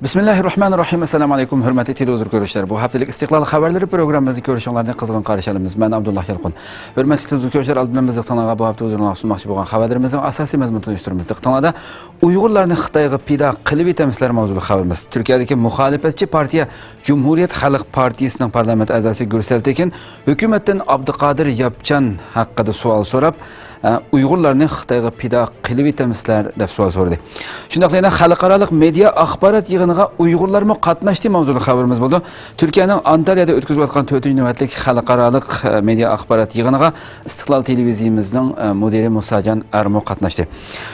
Bismillahirrahmanirrahim. Assalamu alaykum hurmatli televizor ko'ruvchilar. Bu haftalik Istiqlol xabarlari programmamizni ko'rishinglarni qizg'in qarshi olamiz. Men Abdullah Yalqin. Hurmatli televizor ko'ruvchilar, oldin bizning kanalga bu hafta o'zini sunmoqchi bo'lgan xabarlarimizning asosiy mazmunini tanishtiramiz. Kanalda Uyg'urlarni Xitoyga pida qilib etamizlar mavzuli xabarimiz. Turkiyadagi muxolifatchi partiya Cumhuriyet Xalq partiyasining parlament a'zosi Gürsel Tekin hukumatdan Abduqodir Yapchan haqida savol so'rab, Uyg'urlarni Xitoyga pida qilib etamizlar deb savol so'radi. Shundaqla xalqaro media axborot yig'iniga Uyg'urlarmi qatnashdi mavzuli xabarimiz bo'ldi. Turkiyaning Antalyada o'tkazilayotgan 4-navbatlik xalqaro media axborot yig'iniga Istiqlol televiziyamizning mudiri Musajan Armo qatnashdi.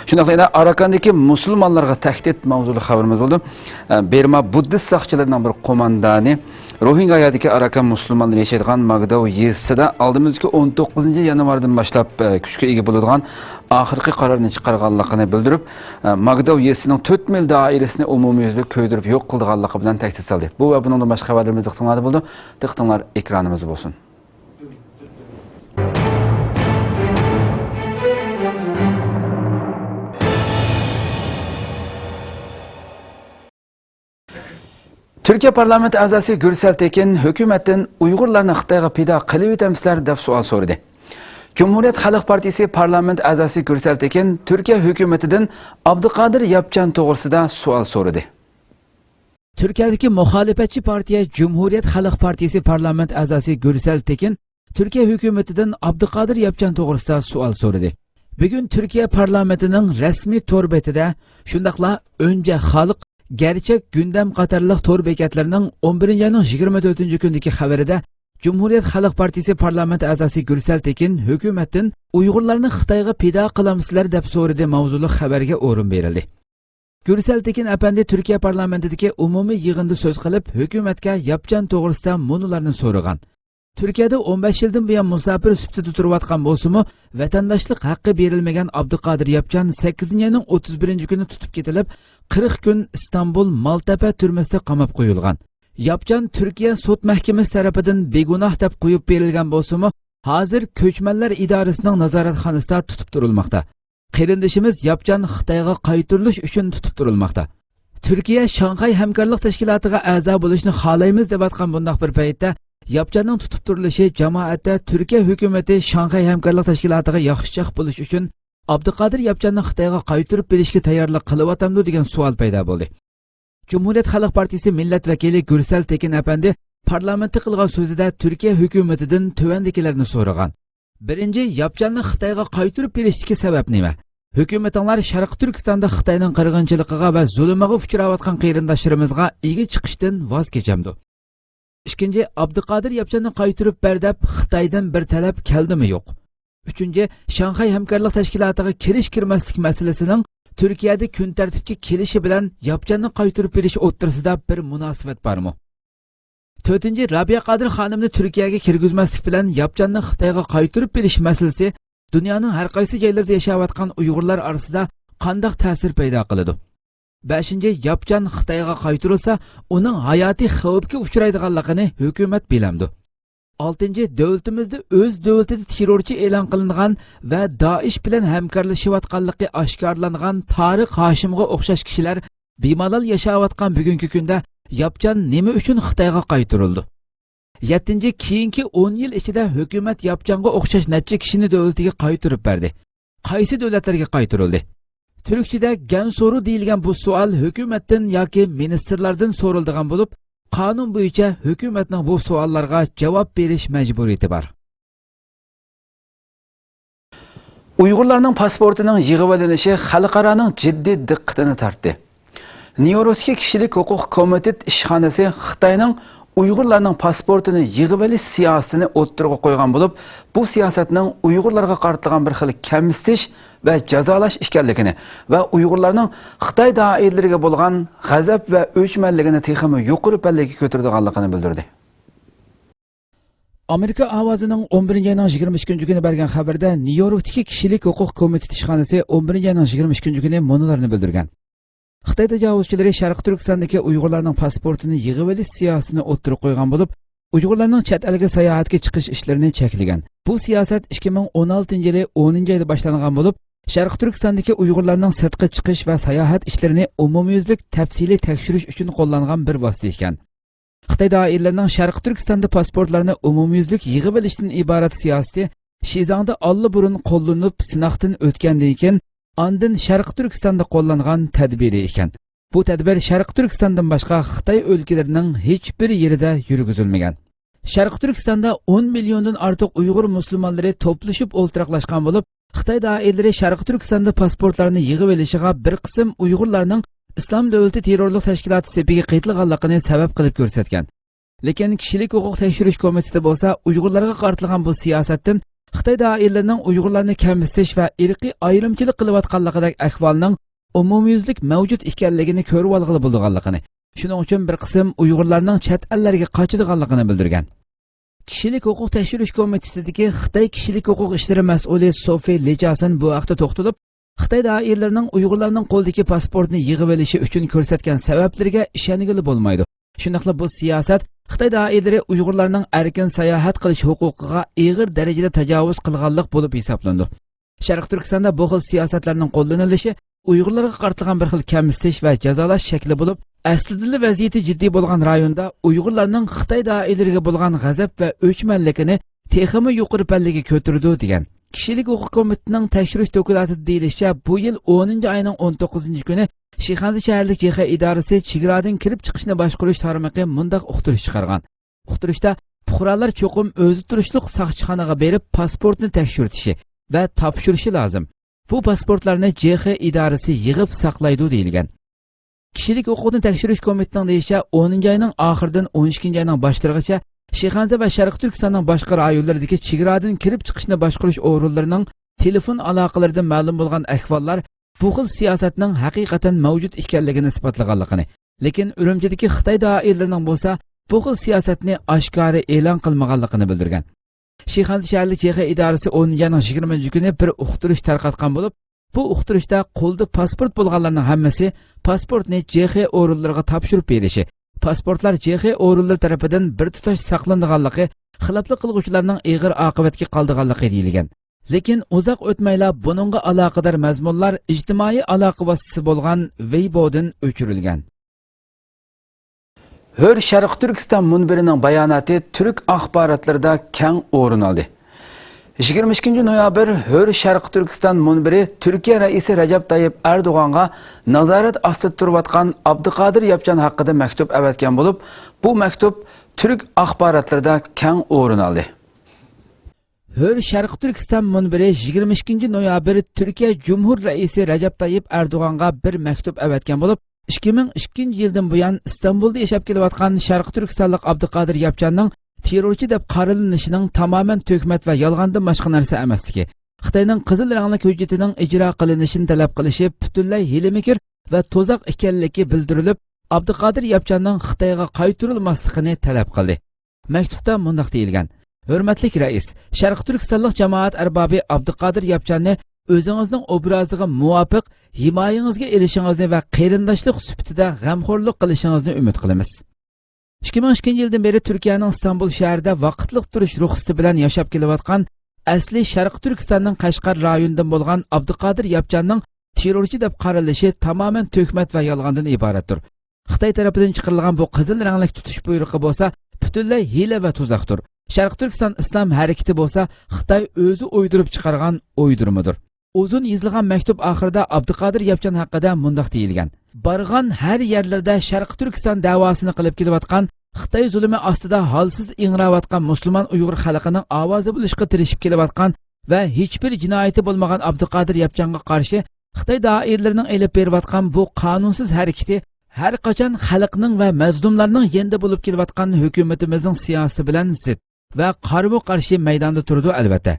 Shundaqla Arakandagi musulmonlarga tahdid mavzuli xabarimiz bo'ldi. Berma buddist saqchilarining bir qo'mondoni Rohingayadagi Arakan musulmonlar yashaydigan Magdav yezisida oldimizga 19 yanvardan boshlab kuchga ega bo'ladigan oxirgi qarorni chiqarganligini bildirib, Magdav yezisining 4 mil doirasini umumiyuzda ko'ydirib yo'q qilganligi bilan tahdid soldi. Bu va bundan boshqa xabarlarimiz diqqatingizda bo'ldi. Diqqatinglar ekranimizda bo'lsin. Türkiye parlamenti a'zosi Gürsel Tekin hukumatdan Uyg'urlarni Xitoyga pida qilib etamizlar deb savol so'radi. Cumhuriyet Xalq partiyasi parlament a'zosi Gürsel Tekin Türkiye hukumatidan Abduqodir Yapchan to'g'risida savol so'radi. Türkiye'deki muxolifatchi partiya Cumhuriyet Xalq partiyasi parlament a'zosi Gürsel Tekin Türkiye hukumatidan Abduqodir Yapchan to'g'risida savol so'radi. Bugun Türkiye parlamentining rasmiy to'r betida shundaqla Önce Xalq Gerçek gündem qatarlıq tor bekatlarining 11-yilning 24-kundagi xabarida Cumhuriyet Xalq partiyasi parlament a'zosi Gürsel Tekin hukumatdan Uyg'urlarni Xitoyga pida qilamizlar deb so'radi mavzuli xabarga o'rin berildi. Gürsel Tekin apandi Türkiye parlamentidagi umumiy yig'inda so'z qilib, hukumatga Yapchan to'g'risida munolarni so'ragan. Türkiye'de 15 yıldan buyon musafir sifatida turayotgan bo'lsa-mu, vatandaşlık haqqi berilmagan Abduqodir Yapchan 8-yilning 31-kuni tutib ketilib, 40 kun İstanbul Maltepe turmasida qamab qo'yilgan. Yapchan Türkiye sud mahkamasi tarafidan begunoh deb qo'yib berilgan bo'lsa-mu, hozir ko'chmanlar idorasining nazoratxonasida tutib turilmoqda. Qarindishimiz Yapchan Xitoyga qaytirilish uchun tutib turilmoqda. Türkiye Shanxay hamkorlik tashkilotiga a'zo bo'lishni xohlaymiz deb aytgan bunday bir paytda Yapcanning tutib turilishi jamoatda Türkiye hukumati Shanxay hamkorlik tashkilotiga yaxshichaq bo'lish uchun Abduqodir Yapchanni Xitoyga qaytirib berishga tayyorlik qilyapti degan savol paydo bo'ldi. Cumhuriyet Xalq partiyasi millat vakili Gürsel Tekin apandi parlamentda qilgan so'zida Türkiye hukumatidan tuvandikilarni so'ragan. Birinchi, Yapchanni Xitoyga qaytirib berishdagi sabab nima? Hukumatlar Sharq Turkistonda Xitoyning qirg'inchiligiga va zulmiga uchrayotgan qarindoshlarimizga ega chiqishdan voz kechamdi. İkinci, Abduqodir Yapchanni qaytirib ber deb Xitoydan bir talab keldimi yo'q. Üçüncü, Shanxay hamkorlik tashkilotiga kirish-kirmaslik masalasining Turkiyada kun tartibga kelishi bilan Yapchanni qaytirib berish o'rtasida bir munosabat bormi? To'rtinchi, Rabiya Qodir xonimni Turkiyaga kirgizmaslik bilan Yapchanni Xitoyga qaytirib berish masalasi dunyoning har qaysi joylarida yashayotgan Uyg'urlar orasida qanday ta'sir paydo qiladi? 5. Yapchan Xitoyga qaytirilsa, uning hayoti xavfga uchraydiganligini hukumat bilamdi. 6. Davlatimizda o'z davlatida terrorchi e'lon qilingan va Daesh bilan hamkorlashayotganligi oshkorlangan Tariq Hoshimga o'xshash kishilar bemalol yashayotgan bugungi kunda Yapchan nima uchun Xitoyga qaytirildi? 7. Keyingi 10 yil ichida hukumat Yapchanga o'xshash necha kishini davlatiga qaytirib berdi. Qaysi davlatlarga qaytirildi? Türkçede gen soru deyilgen bu sual hükümetten yoki ministerlardan so'rildigan bo'lib, qonun bo'yicha hukumatning bu savollarga javob berish majburiyati bor. Uyg'urlarning pasportining yig'ib olinishi xalqaroning jiddiy diqqatini tortdi. Nyu-Yorkdagi kishilik huquq komitet ishxonasi Xitoyning Uyg'urlarning pasportini yig'ib olish siyosatini o'ttirg'a qo'ygan bo'lib, bu siyosatning Uyg'urlarga qaratilgan bir xil kamsitish va jazolash ekanligini va Uyg'urlarning Xitoy doiralariga bo'lgan g'azab va o'chmanligini texmi yuqori pallaga ko'targanligini bildirdi. Amerika ovozining 11-yilning 22-kuni bergan xabarda Nyu-Yorkdagi kishilik huquq komiteti ishxonasi 11-yilning 22-kuni munolarni bildirgan. Xitoy tajovuzchilari Sharq Turkistondagi Uyg'urlarning pasportini yig'ib olish siyosatini o'ttirib qo'ygan bo'lib, Uyg'urlarning chet elga sayohatga chiqish ishlarini cheklagan. Bu siyosat 2016-yili 10-oyda boshlangan bo'lib, Sharq Turkistondagi Uyg'urlarning sirtqa chiqish va sayohat ishlarini umumyuzlik tafsiliy tekshirish uchun qo'llangan bir vosita ekan. Xitoy doiralarining Sharq Turkistonda pasportlarni umumyuzlik yig'ib olishdan iborat siyosati Shizangda allaburun qo'llanib sinoqdan o'tgandan keyin andin Sharq Turkistonda qo'llangan tadbiri ekan. Bu tadbir Sharq Turkistondan boshqa Xitoy o'lkalarining hech bir yerida yurgizilmagan. Sharq Turkistonda 10 milliondan ortiq Uyg'ur musulmonlari to'plashib o'ltiraqlashgan bo'lib, Xitoy doiralari Sharq Turkistonda pasportlarni yig'ib olishiga bir qism Uyg'urlarning Islom davlati terrorlik tashkiloti sepiga qaytilganligini sabab qilib ko'rsatgan. Lekin kishilik huquq tekshirish komiteti bo'lsa, Uyg'urlarga qartilgan bu siyosatdan Xitoy doiralarining Uyg'urlarni kamsitish va irqiy ayrimchilik qilayotganligidagi ahvolning umumyuzlik mavjud ekanligini ko'rib olg'ili bo'lganligini, shuning uchun bir qism Uyg'urlarning chet ellarga qochadiganligini bildirgan. Kishilik huquq tekshirish komitesidagi Xitoy kishilik huquq ishlari mas'uli Sofi Lejasin bu haqda to'xtalib, Xitoy doiralarining Uyg'urlarning qo'ldagi pasportni yig'ib olishi uchun ko'rsatgan sabablarga ishongili bo'lmaydi. Shuningdek, bu siyosat Xitoy doiralari Uyg'urlarning erkin sayohat qilish huquqiga og'ir darajada tajovuz qilganlik bo'lib hisoblandi. Sharq Turkistonda bu xil siyosatlarning qo'llanilishi Uyg'urlarga qartilgan bir xil kamsitish va jazolash shakli bo'lib, aslida vaziyati jiddiy bo'lgan rayonda Uyg'urlarning Xitoy doiralariga bo'lgan g'azab va o'chmanligini texmi yuqori pallaga ko'tardi degan. Kishilik huquq komitetining tekshirish dokumentida deyilishicha, bu yil 10 oyning 19-kuni Shixanzi shaharlik YX idorasi chegaradan kirib chiqishni boshqarish tarmoqi mundaq uqtirish chiqargan. Uqtirishda fuqarolar cho'qim o'zi turishliq soqchixonaga berib pasportni tekshirtishi va topshirishi lozim. Bu pasportlarni YX idorasi yig'ib saqlaydi deyilgan. Kishilik huquqni tekshirish komitetining deyishicha, 10 oyning oxiridan 12 oyning boshlarigacha Shixanzi va Sharq Turkistonning boshqa rayonlaridagi chegaradan kirib chiqishni boshqarish o'rinlarining telefon aloqalaridan ma'lum bo'lgan ahvollar bu xil siyosatning haqiqatan mavjud ekanligini isbotlaganligini, lekin Urumchidagi Xitoy doiralarining bo'lsa, bu xil siyosatni oshkora e'lon qilmaganligini bildirgan. Shixanzi shaharlik YX idorasi 10-20 bir uqtirish tarqatgan bo'lib, bu uqtirishda qo'lda pasport bo'lganlarning hammasi pasportni YX o'rinlariga topshirib berishi, pasportlar YX o'rinlari tomonidan bir tutash saqlanganligi, xiloflik qilguvchilarning og'ir oqibatga qoldiganligi deyilgan. Lekin uzoq o'tmayla buningga aloqador mazmunlar ijtimoiy aloqa vositasi bo'lgan Weibo'dan o'chirilgan. Hör Sharq Turkiston munbirining bayonoti Turk axborotlarida keng o'rin oldi. 22 noyabr Hör Sharq Turkiston munbiri Turkiya raisi Rajab Tayyip Erdo'g'onga nazorat ostida turayotgan Abduqodir Yapchan haqida maktub avatgan bo'lib, bu maktub Turk axborotlarida keng o'rin oldi. Hör Sharq Turkiston munbiri 22 noyabr Turkiya Cumhur raisi Rajab Tayyip Erdo'g'onga bir maktub avatgan bo'lib, 2002 yildan buyon Istanbulda yashab kelayotgan Sharq Turkistonlik Abduqodir Yapchanning terrorchi deb qaralinishining tamoman to'kmat va yolg'ondan boshqa narsa emasligi, Xitoyning qizil rangli hujjatining ijro qilinishini talab qilishi butunlay hilimikir va to'zoq ekanligi bildirilib, Abduqodir Yapchanning Xitoyga qaytarilmasligini talab qildi. Maktubda mundaq deyilgan: Hurmatli rais, Sharq Turkistonlik jamoat arbobi Abduqodir Yapchanni o'zingizning obraziga muvofiq himoyangizga elishingizni va qarindoshlik sifatida g'amxo'rlik qilishingizni umid qilamiz. 2002 yildan beri Turkiyaning Istanbul shahrida vaqtliq turish ruxsati bilan yashab kelayotgan asli Sharq Turkistonning Qashqar rayonidan bo'lgan Abduqodir Yapchanning terrorchi deb qaralishi tamoman to'kmat va yolg'ondan iboratdir. Xitoy tomonidan chiqarilgan bu qizil rangli tutish buyrug'i bo'lsa, butunlay hiyla va tuzoqdir. Sharq Turkiston islom harakati bo'lsa, Xitoy o'zi o'ydirib chiqargan o'ydirmadir. Uzun yozilgan maktub oxirida Abduqodir Yapchan haqida mundaq deyilgan: Bargan har yerlarda Sharq Turkiston da'vosini qilib kelayotgan, Xitoy zulmi ostida holsiz ingrayotgan musulmon Uyg'ur xalqining ovozi bo'lishga tirishib kelayotgan va hech bir jinoyati bo'lmagan Abduqodir Yapchanga qarshi Xitoy doiralarining elib berayotgan bu qonunsiz harakati har qachon xalqning va mazlumlarning yenda bo'lib kelayotgan hukumatimizning siyosati bilan zid va qarama-qarshi maydonda turdi albatta.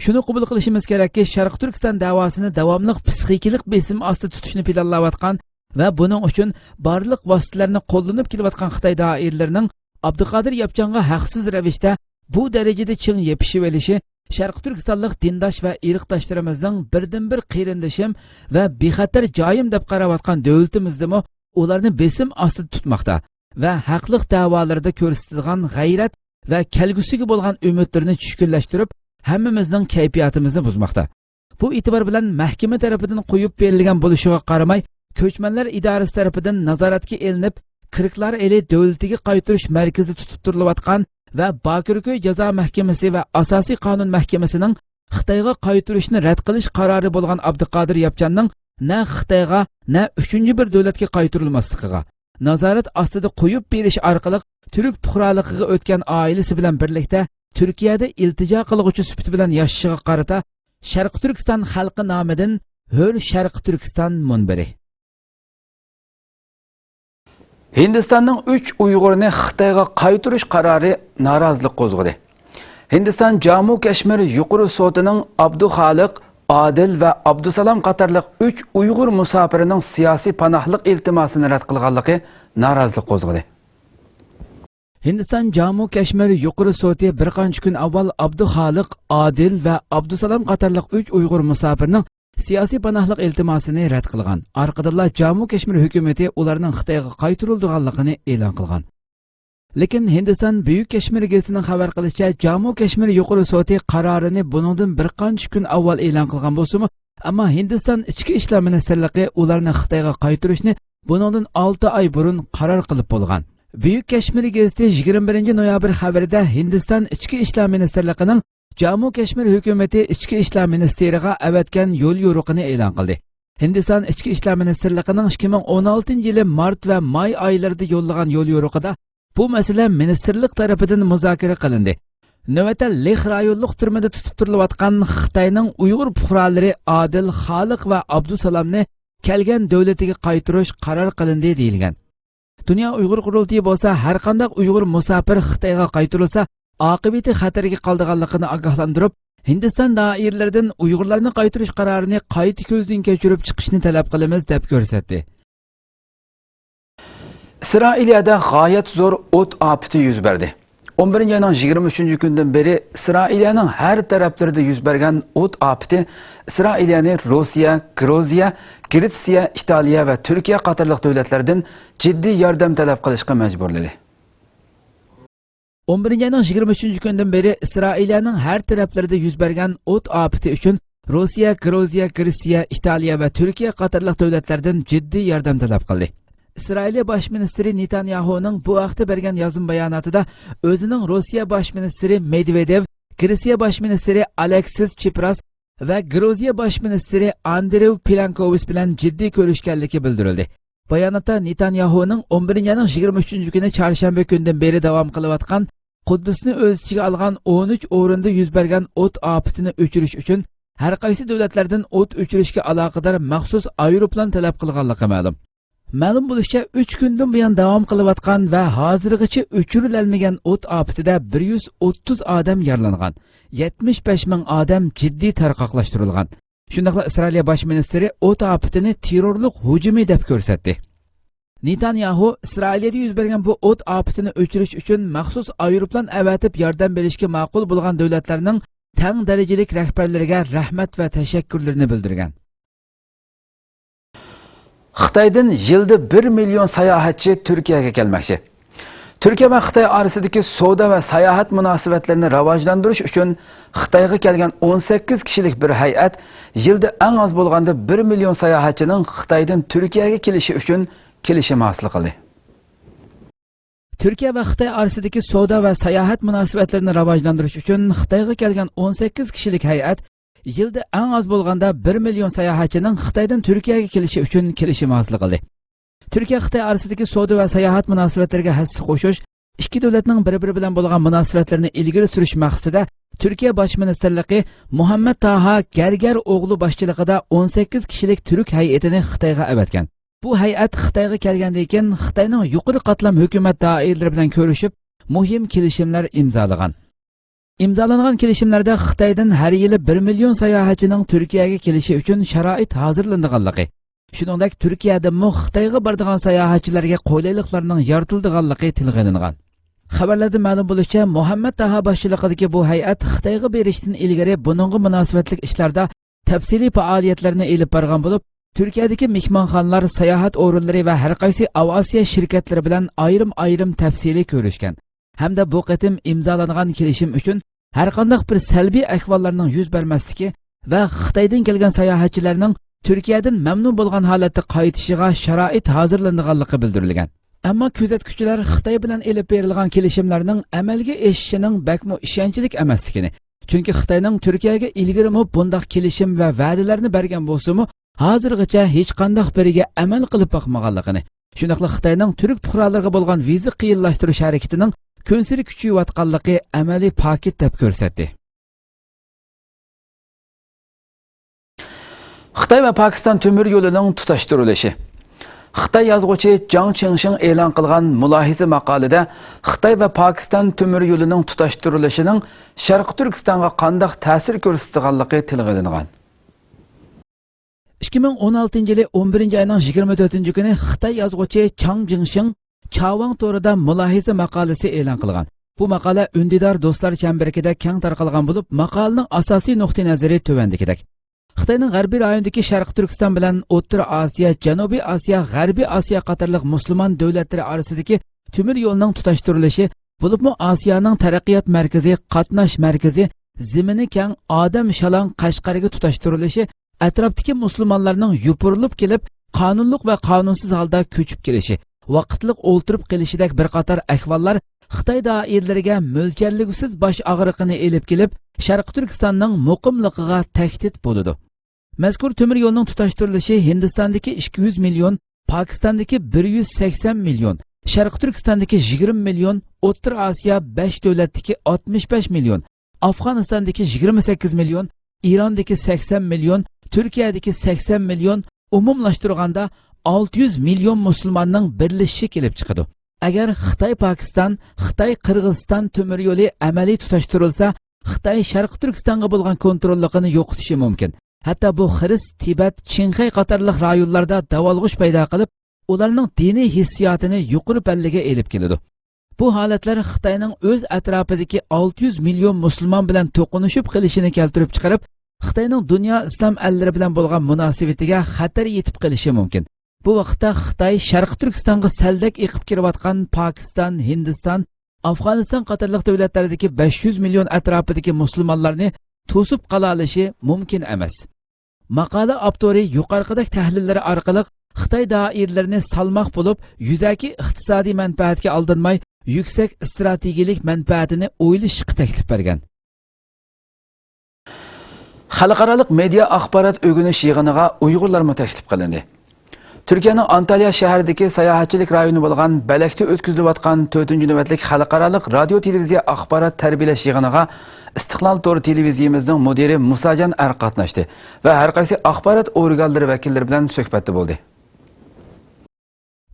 Shuni qabul qilishimiz kerakki, Sharq Turkiston da'vosini davomli psixikalik besim ostida tutishni planlayotgan va buning uchun barliq vositalarni qo'llanib kelayotgan Xitoy doiralarining Abduqodir Yapchanga haqsiz ravishda bu darajada ching yepishib olishi Sharq Turkistonlik dindosh va irqdoshlarimizning birdan-bir qiyrindoshim va bexatar joyim deb qarayotgan davlatimizdimi ularni besim ostida tutmoqda va haqliq da'volarda ko'rsatilgan g'ayrat va kelgusiga bo'lgan umidlarni tushkunlashtirib, hammamizning kayfiyatimizni buzmoqda. Bu e'tibor bilan mahkama tarafidan qo'yib berilgan bo'lishiga qaramay, ko'chmanlar idorasi tarafidan nazoratga elinib, Kırıklar eli davlatiga qaytarish markazida tutib turilayotgan va Bakirköy jazo mahkamasi va asosiy qonun mahkamasining Xitoyga qaytarishni rad qilish qarori bo'lgan Abduqodir Yapchanning na Xitoyga, na uchinchi bir davlatga qaytarilmasligiga, nazorat ostida qo'yib berish orqali Türk fuqaroligiga o'tgan oilasi bilan birlikda Turkiyada iltijo qilguvchi sifati bilan yashashiga qarata Sharq Turkiston xalqi nomidan Hör Sharq Turkiston munbiri. Hindistanning 3 Uyg'urni Xitoyga qaytarish qarori norozilik qo'zg'adi. Hindiston Jammu Kashmir yuqori sudining Abduxoliq, Adil va Abdusalom qatorliq 3 Uyg'ur musofirining siyosiy panohlik iltimosini rad qilganligi norozilik qo'zg'adi. Hindiston Jammu Kashmir yuqori sudi bir qancha kun avval Abduxoliq, Adil va Abdusalom qatorliq 3 Uyg'ur musofirining siyosiy panohlik iltimosini rad qilgan. Orqadinlar Jammu Kashmir hukumati ularning Xitoyga qaytarilganligini e'lon qilgan. Lekin Hindiston Buyuk Kashmir gazetining xabar qilishicha, Jammu Kashmir yuqori sudi qarorini buningdan bir qancha kun avval e'lon qilgan bo'lsa-mu, ammo Hindiston ichki ishlar ministrligi ularni Xitoyga qaytarishni buningdan 6 oy burun qaror qilib bo'lgan. Buyuk Kashmir gazeti 21 noyabr xabarida Hindiston ichki ishlar ministrligining Jammu Kashmir hukumati ichki ishlar ministeriga avatgan yo'l yo'riqini e'lon qildi. Hindiston ichki ishlar ministrligining 2016-yili mart va may oylarida yo'llagan yo'l yo'riqida bu masala ministerlik tarafidan muzokara qilindi. Navbatda Leh rayonlik turmada tutib turilayotgan Xitoyning Uyg'ur fuqarolari Adil, Xoliq va Abdusalomni kelgan davlatiga qaytarish qaror qilindi deyilgan. Dunyo Uyg'ur qurultiyi bo'lsa, har qanday Uyg'ur musofir Xitoyga qaytarilsa, aqibati xatarga qoldiganligini ogohlantirib, Hindiston doiralaridan Uyg'urlarni qaytarish qarorini qayta ko'zdan kechirib chiqishni talab qilamiz deb ko'rsatdi. İsrailiyada g'oyat zo'r o't ofati yuz berdi. 11-ayning 23-kundan beri Isroiliyaning har taraflarida yuz bergan o't ofati Isroiliyani Rossiya, Gruziya, Gretsiya, Italiya va Turkiya qatorliq davlatlardan jiddiy yordam talab qilishga majburladi. 11-ayning 23-kundan beri Isroiliyaning har taraflarida yuz bergan o't ofati uchun Rossiya, Gruziya, Gretsiya, Italiya va Turkiya qatorliq davlatlardan jiddiy yordam talab qildi. İsrailiya Baş Ministri Netanyahu'nun bu haqda bergan yozim bayonotida o'zining Rossiya Baş Ministri Medvedev, Gretsiya Baş Ministri Aleksis Tsipras va Gruziya Baş Ministri Andrey Plenković bilan jiddiy ko'rishganligi bildirildi. Bayonotda Netanyahu'nun 11-ayning 23-kuni chorshanba kundan beri davom qilayotgan Quddusni o'z ichiga olgan 13 o'rinda yuz bergan o't ofatini o'chirish uchun har qaysi davlatlardan o't o'chirishga aloqador maxsus aeroplan talab qilganligi ma'lum. Ma'lum bo'lishicha 3 kundan buyon davom qilayotgan va hozirgacha o'chirilmagan o't ofatida 130 odam yaralangan, 75 ming odam jiddiy tarqoqlashtirilgan. Shundaqla Isroiliya bosh ministri o't ofatini terrorlik hujumi deb ko'rsatdi. Netanyahu Isroiliyada yuz bergan bu o't ofatini o'chirish uchun maxsus aeroplan avatib yordam berishga ma'qul bo'lgan davlatlarning tang darajalik rahbarlariga rahmat va tashakkurlarni bildirgan. Xitoydan yilda 1 million sayohatchi Turkiyaga kelmoqchi. Turkiya va Xitoy orasidagi savdo va sayohat munosabatlarini rivojlantirish uchun Xitoyga kelgan 18 kishilik bir hay'at yilda eng oz bo'lganda 1 million sayohatchining Xitoydan Turkiyaga kelishi uchun kelishim hosil qildi. Turkiya va Xitoy orasidagi savdo va sayohat munosabatlarini rivojlantirish uchun Xitoyga kelgan 18 kishilik hay'at yilda eng oz bo'lganda 1 million sayohatchining Xitoydan Turkiyaga kelishi uchun kelishim hosil qildi. Turkiya Xitoy orasidagi savdo va sayohat munosabatlariga hassa qo'shish, ikki davlatning bir-biri bilan bo'lgan munosabatlarni ilgari surish maqsadida Turkiya bosh ministrligi Muhammad Taha Gargar o'g'li boshchiligida 18 kishilik turk hay'atini Xitoyga avatgan. Bu hay'at Xitoyga kelgandan keyin Xitoyning yuqori qatlam hukumat doiralari bilan ko'rishib, muhim kelishimlar imzolagan. İmzalangan kelishimlarda Xitoydan har yili 1 million sayohatchining Turkiyaga kelishi uchun sharoit hozirlanganligi, shuningdek Turkiyadan Xitoyga boradigan sayohatchilarga qulayliklarning yaratilganligi tilga olingan. Xabarlarda ma'lum bo'lishicha, Muhammad Taha boshchiligidagi bu hay'at Xitoyga berishdan ilgari buningga munosabatli ishlarda tafsiliy faoliyatlarni elib borgan bo'lib, Turkiyadagi mehmonxonalar, sayohat o'rinlari va har qaysi aviasiya shirkatlari bilan ayrim tafsiliy ko'rishgan. Hamda bu qatim imzolangan kelishim uchun har qanday bir salbiy ahvollarning yuz bermasligi va Xitoydan kelgan sayohatchilarning Turkiyadan mamnun bo'lgan holatda qaytishiga sharoit hozirlanganligi bildirilgan. Ammo kuzatuvchilar Xitoy bilan elib berilgan kelishimlarning amalga oshishining bakmo ishonchlik emasligini, chunki Xitoyning Turkiyaga ilgirimi bunday kelishim va va'dalarni bergan bo'lsa-mu, hozirgacha hech qanday biriga amal qilib boqmaganligini, shuningdek Xitoyning turk fuqarolariga bo'lgan viza qiyinlashtirish harakatining ko'nsiri kuchayotganligi amaliy paket deb ko'rsatdi. Xitoy va Pokiston temir yo'lining tutashtirilishi. Xitoy yozuvchi Zhang Qingsheng e'lon qilgan mulohiza maqolada Xitoy va Pokiston temir yo'lining tutashtirilishining Sharq Turkistonga qanday ta'sir ko'rsatganligi tilga olingan. 2016 yili 11 ayning 24 kuni Xitoy yozuvchi Zhang Qingsheng Chawang to'rida mulohiza maqolasi e'lon qilgan. Bu maqola undidor do'stlar chambarida keng tarqalgan bo'lib, maqolaning asosiy nuqtai nazari tuvandagidek. Xitoyning g'arbiy rayonidagi Sharq Turkiston bilan O'rta Osiyo, Janubiy Osiyo, G'arbiy Osiyo qatorliq musulmon davlatlari orasidagi temir yo'lning tutashtirilishi, bo'libmi Osiyoning taraqqiyot markazi, qatnash markazi, zimini keng odam shalon Qashqarga tutashtirilishi, atrofdagi musulmonlarning yupurilib kelib, qonunliq va qonunsiz holda ko'chib kelishi, vaqtliq o'ltirib qilishidek bir qator ahvollar Xitoy doiralariga mo'ljalligisiz bosh og'riqini elib kelib, Sharq Turkistonning muqimligiga tahdid bo'ladi. Mazkur temir yo'lning tutashtirilishi Hindistondagi 200 million, Pokistondagi 180 million, Sharq Turkistondagi 20 million, O'rta Osiyo 5 davlatdagi 65 million, Afg'onistondagi 28 million, Irondagi 80 million, Turkiyadagi 80 million, umumlashtirganda 600 million musulmonning birlashishi kelib chiqadi. Agar Xitoy-Pokiston, Xitoy-Qirg'iziston temir yo'li amaliy tutashtirilsa, Xitoy Sharq Turkistonga bo'lgan kontrolligini yo'qotishi mumkin. Hatto bu Xiris, Tibet, Qinxay qatorliq rayonlarda davolg'ish paydo qilib, ularning diniy hissiyotini yuqori pallaga elib keladi. Bu holatlar Xitoyning o'z atrofidagi 600 million musulmon bilan to'qinishib qilishini keltirib chiqarib, Xitoyning dunyo islom allari bilan bo'lgan munosabatiga xatar yetib qilishi mumkin. Bu vaqtda Xitoy Sharq Turkistonga saldak eqib kirayotgan Pokiston, Hindiston, Afg'oniston qatorliq davlatlardagi 500 million atrofidagi musulmonlarni to'sib qala olishi mumkin emas. Maqola avtori yuqoridagi tahlillari orqali Xitoy doiralarini salmoq bo'lib, yuzaki iqtisodiy manfaatga aldanmay, yuksak strategik manfaatini o'ylashga taklif bergan. Xalqaro media axborot o'rganish yig'iniga Uyg'urlar taklif qilindi. Turkiyaning Antalya shahridagi sayohatchilik rayoni bo'lgan Balakda o'tkazilayotgan 4-navbatlik xalqaro radio televiziya axborot tarbiyalash yig'iniga Istiqlol to'g'ri televiziyamizning mudiri Musajan Ar qatnashdi va har qaysi axborot organlari vakillari bilan suhbatda bo'ldi.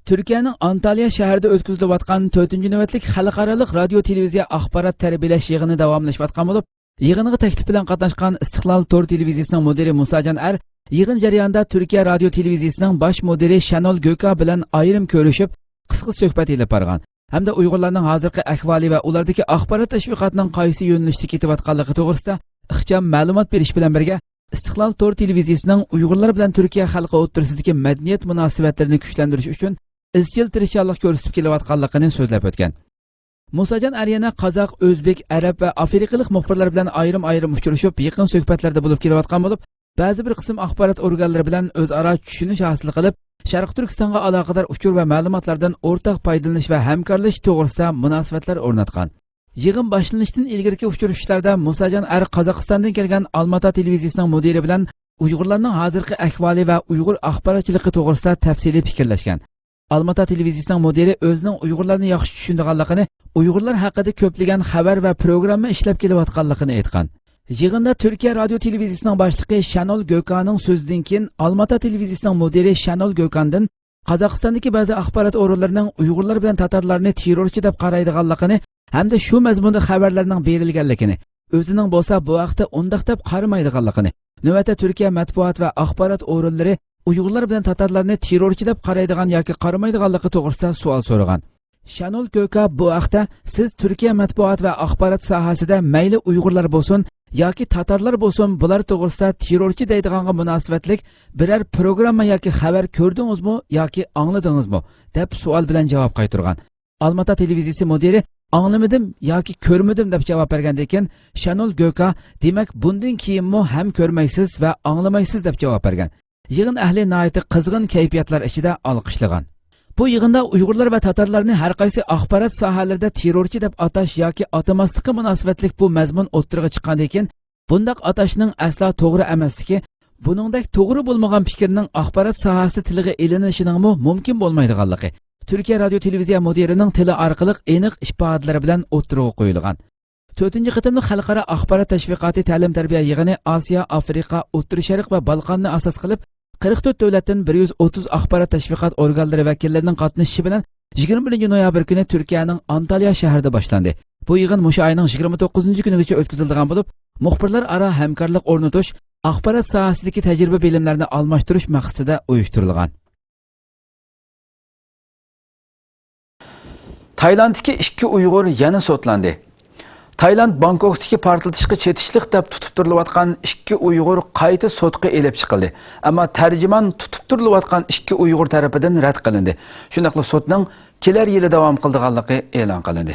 Turkiyaning Antalya shahrida o'tkazilayotgan 4-navbatlik xalqaro radio televiziya axborot tarbiyalash yig'ini davomlashayotgan bo'lib, yig'inga taklif bilan qatnashgan Istiqlol to'g'ri televiziyasining mudiri Musajan Ar yig'in jarayonida Turkiya radio televiziyasining bosh mudiri Shanol Göka bilan ayrim ko'rishib, qisqa suhbat elib borgan. Hamda Uyg'urlarning hozirgi ahvoli va ulardagi axborot tashviqotining qaysi yo'nalishda ketayotganligi to'g'risida ixcham ma'lumot berish bilan birga Istiqlol to'g'ri televiziyasining Uyg'urlar bilan Turkiya xalqi o'rtasidagi madaniyat munosabatlarini kuchlantirish uchun izchil tirishchilik ko'rsatib kelayotganligini so'zlab o'tgan. Musajan Aryana qozoq, o'zbek, arab va afrikalik muxbirlar bilan ayrim uchrashib, yaqin suhbatlarda bo'lib kelayotgan bo'lib, ba'zi bir qism axborot organlari bilan o'zaro tushunish hosil qilib, Sharq Turkistonga aloqador uchur va ma'lumotlardan o'rtaq foydalanish va hamkorlash to'g'risida munosabatlar o'rnatgan. Yig'in boshlanishidan ilgari uchrashuvlarda Musajan Ar Qozog'istondan kelgan Almaty televiziyasining mudiri bilan Uyg'urlarning hozirgi ahvoli va Uyg'ur axborotchiligi to'g'risida tafsiliy fikrlashgan. Almaty televiziyasining mudiri o'zining Uyg'urlarni yaxshi tushunganligini, Uyg'urlar haqida ko'plagan xabar va programma ishlab kelayotganligini aytgan. Yig'inda Turkiya radio televiziyasining boshlig'i Shanol Gökaning so'zidan keyin Almaty televiziyasining mudiri Shanol Gökandan Qozog'istondagi ba'zi axborot organlarining Uyg'urlar bilan tatarlarni terrorchi deb qaraydiganligini hamda shu mazmunda xabarlarning berilganligini, o'zining bo'lsa bu vaqtda undaq deb qaramaydiganligini, navbatda Turkiya matbuot va axborot organlari Uyg'urlar bilan tatarlarni terrorchi deb qaraydigan yoki qaramaydiganligi to'g'risida savol so'ragan. Shanol Göka bu vaqtda siz Turkiya matbuot va axborot sohasida mayli Uyg'urlar bo'lsin yoki tatarlar bo'lsin, bular to'g'risida terrorchi deydiganga munosabatlik biror programma yoki xabar ko'rdingizmi yoki angladingizmi deb savol bilan javob qaytargan. Almaty televiziyasi mudiri anlamadım yoki ko'rmadim deb javob bergandan keyin Shanol Göka demak bundan keyinmi ham ko'rmaysiz va anglamaysiz deb javob bergan. Yig'in ahli nihoyatda qizg'in kayfiyatlar ichida olqishlagan. Bu yig'inda Uyg'urlar va tatarlarni har qaysi axborot sohalarida terrorchi deb atash yoki atamaslikka munosabatlik bu mazmun o'ttirg'a chiqqandan keyin bundaq atashning aslo to'g'ri emasligi, buningdek to'g'ri bo'lmagan fikrning axborot sohasida tilga elinishining mumkin bo'lmaydiganligi Türkiye Radyo Televiziya mudirining tili orqali aniq ifodalari bilan o'ttirg'a qo'yilgan. 4-qitimli xalqaro axborot tashviqoti ta'lim-tarbiya yig'ini Osiyo, Afrika, O'rta Sharq va Balqonni asos qilib 44 davlatdan 130 axborot tashviqot organlari vakillarining qatnashishi bilan 21 noyabr kuni Turkiyaning Antalya shahrida boshlandi. Bu yig'in mushu oyning 29-kunigacha o'tkaziladigan bo'lib, muxbirlar aro hamkorlik o'rnatish, axborot sohasidagi tajriba bilimlarini almashtirish maqsadida uyushtirilgan. Taylanddagi 2 Uyg'ur yana sotlandi. Tayland Bangkokdagi portlatishga chetishlik deb tutib turilayotgan 2 Uyg'ur qayta sotga elib chiqildi. Ammo tarjimon tutib turilayotgan 2 Uyg'ur tarafidan rad qilindi. Shundaqla sotning kelar yili davom qildiganligi e'lon qilindi.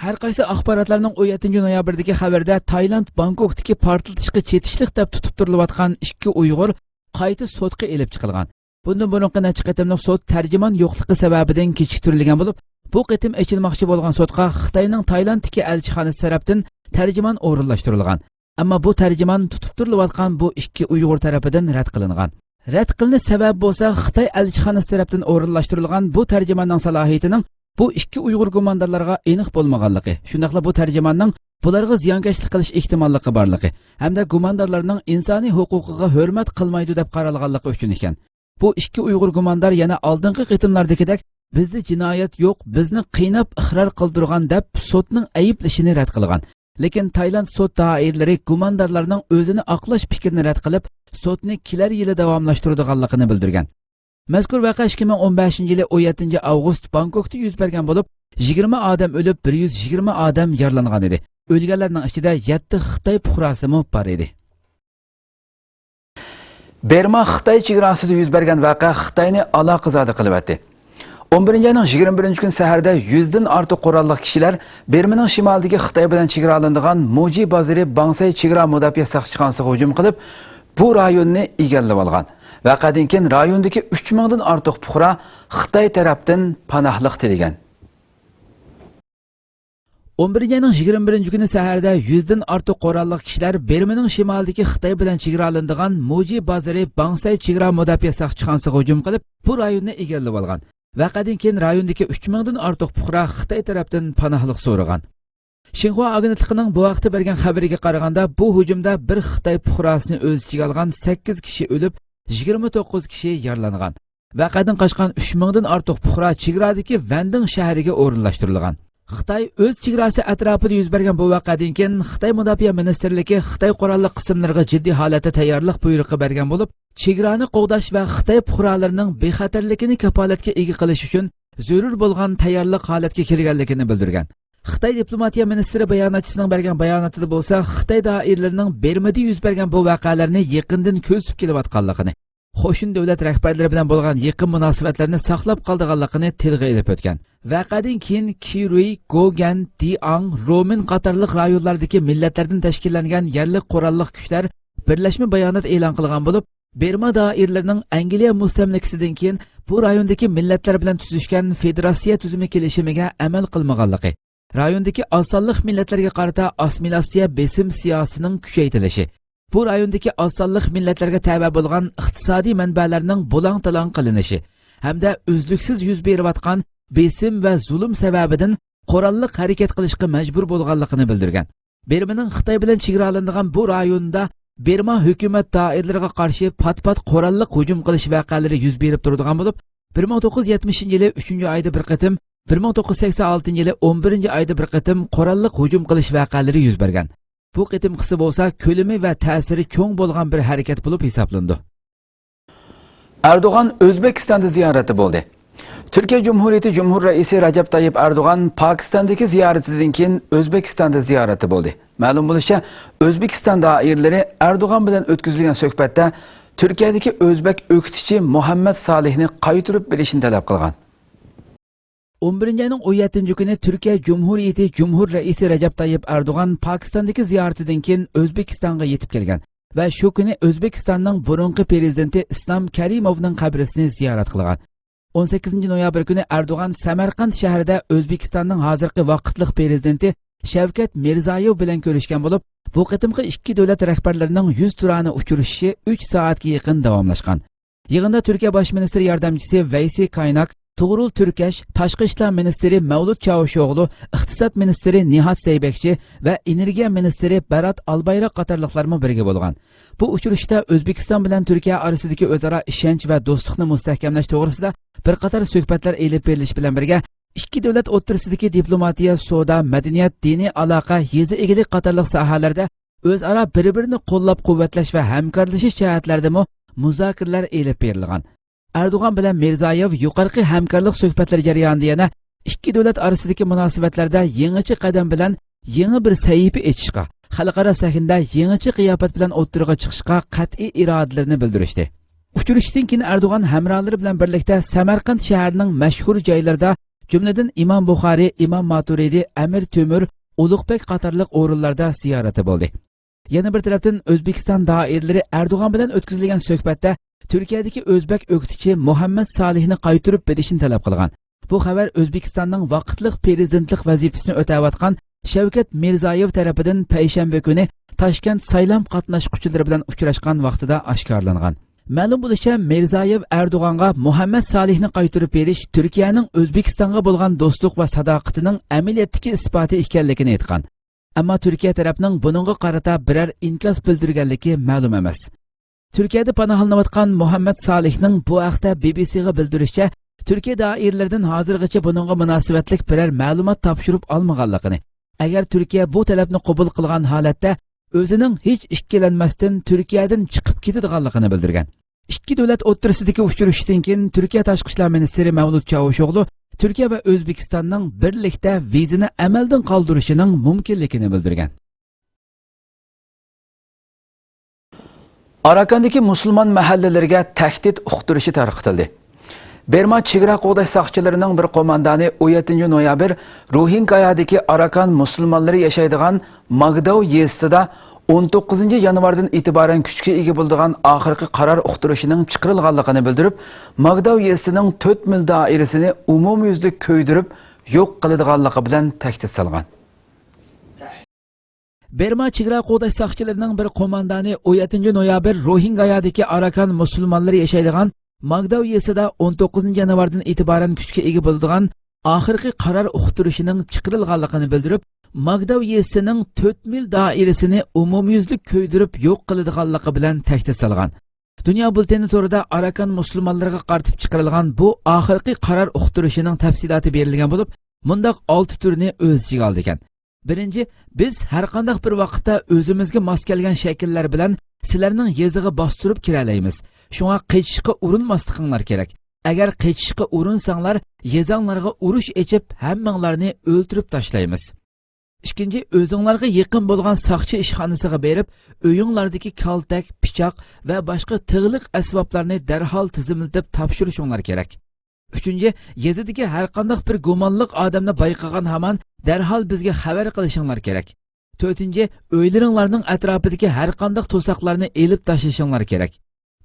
Har qaysi axborotlarning 17 noyabrdagi xabarda Tayland Bangkokdagi portlatishga chetishlik deb tutib turilayotgan 2 Uyg'ur qayta sotga elib chiqilgan. Bundan burunqi necha qitimliq sot tarjimon yo'qligi sababidan kechiktirilgan bo'lib, bu qitim ochilmoqchi bo'lgan sotga Xitoyning Taylanddagi elchixonasi tarafdan tarjimon o'rinlashtirilgan. Ammo bu tarjimon tutib turilayotgan bu 2 Uyg'ur tarafidan rad qilingan. Rad qilinish sababi bo'lsa Xitoy elchixonasi tarafdan o'rinlashtirilgan bu tarjimonning salohiyatining bu 2 Uyg'ur gumondorlarga aniq bo'lmaganligi. Shundaqla bu tarjimonning bularga ziyonkashlik qilish ehtimolligi borligi hamda gumondorlarning insoniy huquqiga hurmat qilmaydi deb qaralganligi uchun ekan. Bu 2 Uyg'ur gumondor yana oldingi qitimlardagidek bizda jinoyat yo'q, bizni qiynab iqror qildirgan deb sotning ayblashini rad qilgan. Lekin Tayland sot doiralari gumondorlarning o'zini oqlash fikrini rad qilib, sotni kelar yili davomlashtiradiganligini bildirgan. Mazkur voqea 2015-yili 17 avgust Bangkokda yuz bergan bo'lib, 20 odam o'lib, 120 odam yaralangan edi. O'lganlarning ichida 7 Xitoy fuqarosi bor edi. Berma Xitoy chegarasida yuz bergan voqea Xitoyni aloqazada qilyapti. 11-ayning 21 kun saharda 100 dan ortiq qurolli kishilar Bermaning shimolidagi Xitoy bilan chegaralanadigan Moji bozori Bangsay chegara mudofaa saqchixonasiga hujum qilib, bu rayonni egallab olgan. Voqeadan keyin rayondagi 3000 dan ortiq fuqaro Xitoy tarafdan panohlik tilagan. 11-ayning 21 kuni saharda 100 dan ortiq qurolli kishilar Bermaning shimolidagi Xitoy bilan chegaralanadigan Moji bozori Bangsay chegara mudofaa saqchixonasiga hujum qilib, bu rayonni egallab olgan. Vaqadan keyin rayondagi 3000 dan ortiq fuqaro Xitoy tarafdan panohlik so'ragan. Xinhua agentligining bu vaqtda bergan xabariga qaraganda, bu hujumda bir Xitoy fuqarosini o'z ichiga olgan 8 kishi o'lib, 29 kishi yaralangan. Vaqadan qochgan 3000 dan ortiq fuqaro chegaradagi Vanding shahriga o'rinlashtirilgan. Xitoy o'z chegarasi atrofida yuz bergan bu voqeadan keyin Xitoy mudofaa ministrligi Xitoy qurolli qismlariga jiddiy holatda tayyorlik buyrug'i bergan bo'lib, chegarani qo'g'dash va Xitoy fuqarolarining bexatarligini kafolatga ega qilish uchun zarur bo'lgan tayyorlik holatga kelganligini bildirgan. Xitoy diplomatiya ministri bayonotchisining bergan bayonotida bo'lsa, Xitoy doiralarining Bermada yuz bergan bu voqealarni yaqindan ko'zib kelayotganligini, qo'shin davlat rahbarlari bilan bo'lgan yaqin munosabatlarni saqlab qolganligini tilga ilib o'tgan. Voqeadan keyin Kirui, Gogan, Diang, Romin qatorliq rayonlardagi millatlardan tashkillangan yerlik qurolli kuchlar birlashma bayonot e'lon qilgan bo'lib, Berma doiralarining Angliya mustamlikasidan keyin bu rayondagi millatlar bilan tuzishgan federatsiya tuzumi kelishimiga amal qilmaganligi, rayondagi osonliq millatlarga qarata assimilyatsiya besim siyosatining kuchaytirilishi, bu rayondagi osonliq millatlarga tabe bo'lgan iqtisodiy manbalarning bo'lang-talang qilinishi hamda uzluksiz yuz berayotgan besim va zulm sababidan qurolli harakat qilishga majbur bo'lganligini bildirgan. Bermaning Xitoy bilan chegaralanadigan bu rayonda Berma hukumat doiralariga qarshi pat-pat qurolli hujum qilish voqealari yuz berib turadigan bo'lib, 1970-yili 3-oyda bir qitim, 1986-yili 11-oyda bir qitim qurolli hujum qilish voqealari yuz bergan. Bu qitimqisi bo'lsa, ko'lami va ta'siri cho'ng bo'lgan bir harakat bo'lib hisoblandi. Erdo'g'an O'zbekistonda ziyorati bo'ldi. Türkiye Cumhuriyeti Cumhur Reisi Recep Tayyip Erdoğan Pakistan'daki ziyaretinden keyin Özbekistan'da ziyareti bo'ldi. Ma'lum bo'lishicha, O'zbekiston doiralari Erdo'g'an bilan o'tkazilgan suhbatda Turkiyadagi o'zbek o'qituvchi Muhammad Salihni qaytarib berishini talab qilgan. 11 ayning 17 kuni Turkiya Cumhuriyeti Cumhur Raisi Recep Tayyip Erdoğan Pokistondagi ziyoratidan keyin O'zbekistonga yetib kelgan va shu kuni O'zbekistonning burungi prezidenti Islom Karimovning qabrisini ziyorat qilgan. 18 noyabr kuni Erdoğan Samarqand shahrida O'zbekistonning hozirgi vaqtliq prezidenti Shavkat Mirziyoyev bilan ko'rishgan bo'lib, bu qitimqi ikki davlat rahbarlarining 100 turani uchrashishi 3 soatga yaqin davomlashgan. Yig'inda Turkiya bosh ministri yordamchisi Veysi Kaynak, Tuğrul Türkeş, Tashqi ishlar ministri Mavlud Çavuşoğlu, iqtisod ministri Nihat Zeybekçi va energiya ministri Berat Albayrak qatorliqlarmi birga bo'lgan. Bu uchrashuvda O'zbekiston bilan Turkiya orasidagi o'zaro ishonch va do'stlikni mustahkamlash to'g'risida bir qator suhbatlar elib berilish bilan birga ikki davlat o'rtasidagi diplomatiya, savdo, madaniyat, diniy aloqa, yezi egilik qatorliq sohalarda o'zaro bir-birini qo'llab-quvvatlash va hamkorlashish jihatlaridami muzokaralar elib berilgan. Erdoğan bilan Mirziyoyev yuqorqi hamkorlik suhbatlari jarayonida yana ikki davlat orasidagi munosabatlarda yangicha qadam bilan yangi bir sahifa ochishga, xalqaro sahnada yangicha qiyofat bilan o'ttirg'a chiqishga qat'iy irodalarini bildirishdi. Uchrashuvdan keyin Erdo'g'an hamrohlari bilan birlikda Samarqand shahrining mashhur joylarida, jumladan Imom Buxoriy, Imom Maturidi, Amir Temur, Ulug'bek qatorliq o'rinlarda ziyorati bo'ldi. Yana bir tarafdan O'zbekiston doiralari Erdo'g'an bilan o'tkazilgan suhbatda Turkiyadagi o'zbek o'qituvchi Muhammad Salihni qaytarib berishini talab qilgan. Bu xabar O'zbekistonning vaqtliq prezidentlik vazifasini o'tayotgan Shavkat Mirziyoyev tarafidan payshanba kuni Toshkent saylam qatnashuvchilari bilan uchrashgan vaqtida oshkorlangan. Ma'lum bo'lishicha, Mirziyoyev Erdo'g'anga Muhammad Salihni qaytarib berish Turkiyaning O'zbekistonga bo'lgan do'stlik va sadoqatining amaliyotdagi isboti ekanligini aytgan. Ammo Turkiya tarafining buningga qarata biror inkos bildirganligi ma'lum emas. Turkiyada panohlanayotgan Muhammad Salihning bu haqda BBC'ga bildirishicha, Turkiya doiralaridan hozirgacha buningga munosabatlik biror ma'lumot topshirib olmaganligini, agar Turkiya bu talabni qabul qilgan holatda o'zining hech ikkilanmasdan Turkiyadan chiqib ketadiganligini bildirgan. Ikki davlat o'rtasidagi uchrashuvdan keyin Turkiya tashqi ishlar ministri Mavlud Çavuşoğlu Turkiya va O'zbekistonning birlikda vizani amaldan qoldirishining mumkinligini bildirgan. Arakandagi musulmon mahallelariga tahdid uqtirishi tarqatildi. Berma chegara qo'g'dash soqchilarining bir qo'mondoni 17 noyabr Rohingayadagi Arakan musulmonlari yashaydigan Magdav yezisida 19 yanvardan e'tiboran kuchga ega bo'lgan oxirgi qaror uqtirishining chiqarilganligini bildirib, Magdav yezisining 4 mil doirasini umumyuzlik ko'ydirib, yo'q qiladiganligi bilan tahdid solgan. Berma chegara qo'g'dash soqchilarining bir qo'mondoni 17 noyabr Rohingayadagi Arakan musulmonlari yashaydigan Magdav yezisida 19 yanvardan e'tiboran kuchga ega bo'lgan oxirgi qaror uqtirishining chiqarilganligini bildirib, Magdav yezisining 4 mil doirasini umumyuzlik ko'ydirib yo'q qiladiganligi bilan tahdid solgan. Dunyo bulteni to'rida Arakan musulmonlariga qartib chiqarilgan bu oxirgi qaror uqtirishining tafsiloti berilgan bo'lib, mundaq 6 turni o'z ichiga oldi ekan. Birinchi, biz har qanday bir vaqtda o'zimizga mos kelgan shakllar bilan sizlarning yeziga bostirib kira olamiz. Shunga qechishga urinmasliginglar kerak. Agar qechishga urinsanglar, yezanglarga urush echib, hammanglarni o'ltirib tashlaymiz. Ikkinchi, o'zinglarga yaqin bo'lgan soqchi ishxonasiga berib, o'yinglardagi kaltak, pichoq va boshqa tig'liq asboblarni darhol tizimlatib topshirishinglar kerak. Uchinchi, yezidagi har qanday bir gumonliq odamni bayqagan hamon darhol bizga xabar qilishinglar kerak. To'rtinchi, o'ylaringlarning atrofidagi har qanday to'saqlarni elib tashlashinglar kerak.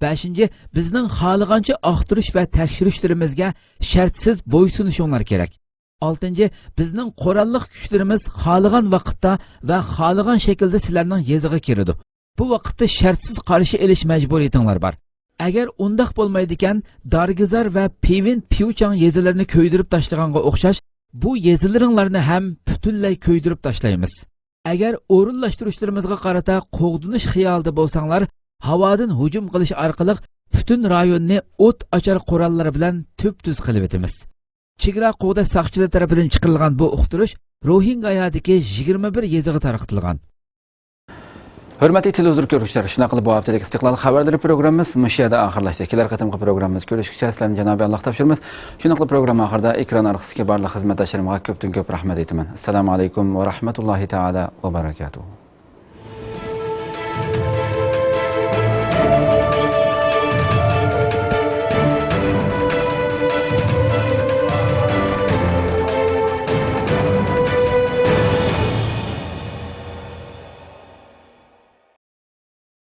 Beshinchi, bizning xohlagancha oqtirish va tekshirishlarimizga shartsiz bo'ysunishinglar kerak. Oltinchi, bizning qurolliq kuchlarimiz xohlagan vaqtda va xohlagan shaklda sizlarning yeziga kiradi. Bu vaqtda shartsiz qarshi elish majburiyatinglar bor. Agar undaq bo'lmaydi ekan, Dargizar va Pevin Piuchang yezilarini ko'ydirib tashlaganga o'xshash, bu yezilaringlarni ham butunlay ko'ydirib tashlaymiz. Agar o'rinlashtirishlarimizga qarata qo'g'dinish xiyolida bo'lsanglar, havodan hujum qilish orqali butun rayonni o't ochar qurollar bilan tub-tuz qilib o'tamiz. Chegara qo'g'dash soqchilari tomonidan chiqarilgan bu uqtirish Rohingayadagi 21 yeziga tarqatilgan. Hurmatli televizor ko'ruvchilar, shuna qilib bu haftalik Istiqlol xabarlari programmamiz mushada oxirlashdi. Kelar qatimqi programmamiz ko'rishgacha sizlarni Janobi Alloh topshiramiz. Shuna qilib program oxirida ekran orqasiga barliq xizmatdoshlarimga ko'pdan ko'p rahmat aytaman. Assalomu alaykum va rahmatullohi taala va barakatuh.